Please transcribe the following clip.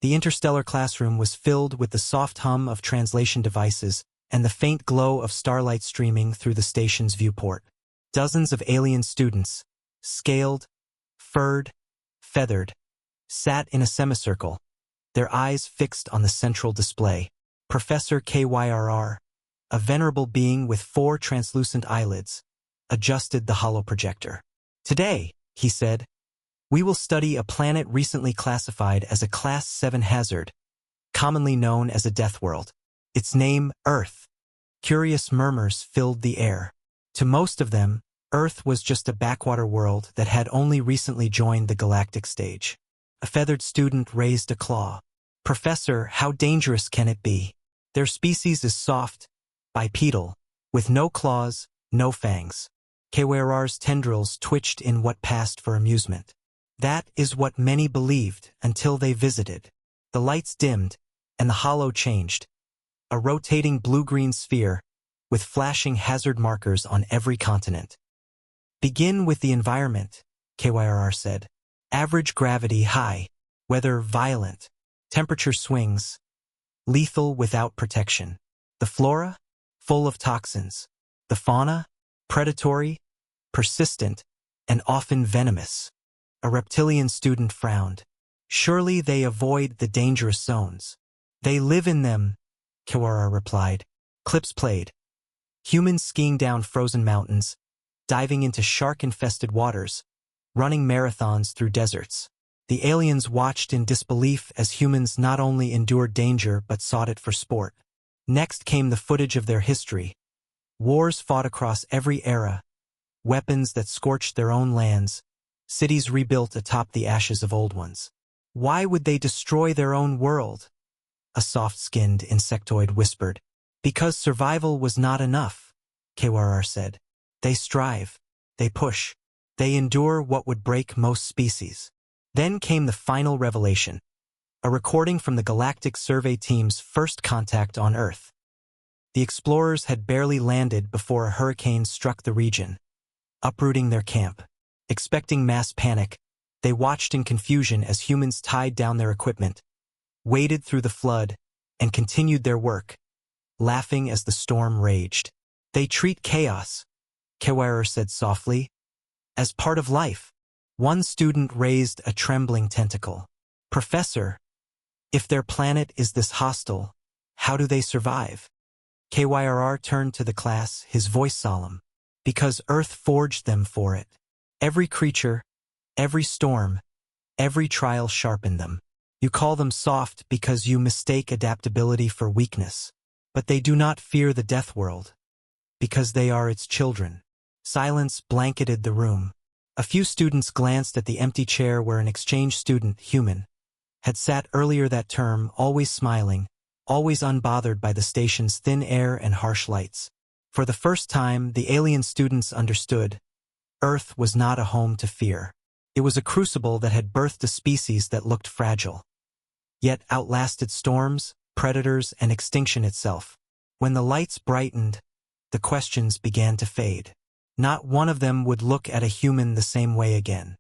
The interstellar classroom was filled with the soft hum of translation devices and the faint glow of starlight streaming through the station's viewport. Dozens of alien students, scaled, furred, feathered, sat in a semicircle, their eyes fixed on the central display. Professor KYRR, a venerable being with 4 translucent eyelids, adjusted the holoprojector. "Today," he said, "we will study a planet recently classified as a Class 7 hazard, commonly known as a Deathworld. Its name, Earth." Curious murmurs filled the air. To most of them, Earth was just a backwater world that had only recently joined the galactic stage. A feathered student raised a claw. "Professor, how dangerous can it be? Their species is soft, bipedal, with no claws, no fangs." KYRR's tendrils twitched in what passed for amusement. That is what many believed until they visited. The lights dimmed, and the holo changed. A rotating blue-green sphere, with flashing hazard markers on every continent. "Begin with the environment," KYRR said. "Average gravity high, weather violent, temperature swings, lethal without protection. The flora, full of toxins. The fauna, predatory, persistent, and often venomous." A reptilian student frowned. "Surely they avoid the dangerous zones." "They live in them," KYRR replied. Clips played. Humans skiing down frozen mountains, diving into shark-infested waters, running marathons through deserts. The aliens watched in disbelief as humans not only endured danger but sought it for sport. Next came the footage of their history. Wars fought across every era, weapons that scorched their own lands, cities rebuilt atop the ashes of old ones. "Why would they destroy their own world?" a soft-skinned insectoid whispered. "Because survival was not enough," KYRR said. "They strive, they push, they endure what would break most species." Then came the final revelation, a recording from the Galactic Survey Team's first contact on Earth. The explorers had barely landed before a hurricane struck the region, uprooting their camp. Expecting mass panic, they watched in confusion as humans tied down their equipment, waded through the flood, and continued their work, laughing as the storm raged. "They treat chaos," KYRR said softly, "as part of life." One student raised a trembling tentacle. "Professor, if their planet is this hostile, how do they survive?" KYRR turned to the class, his voice solemn. "Because Earth forged them for it. Every creature, every storm, every trial sharpened them. You call them soft because you mistake adaptability for weakness. But they do not fear the death world, because they are its children." Silence blanketed the room. A few students glanced at the empty chair where an exchange student, human, had sat earlier that term, always smiling, always unbothered by the station's thin air and harsh lights. For the first time, the alien students understood. Earth was not a home to fear. It was a crucible that had birthed a species that looked fragile, yet outlasted storms, predators, and extinction itself. When the lights brightened, the questions began to fade. Not one of them would look at a human the same way again.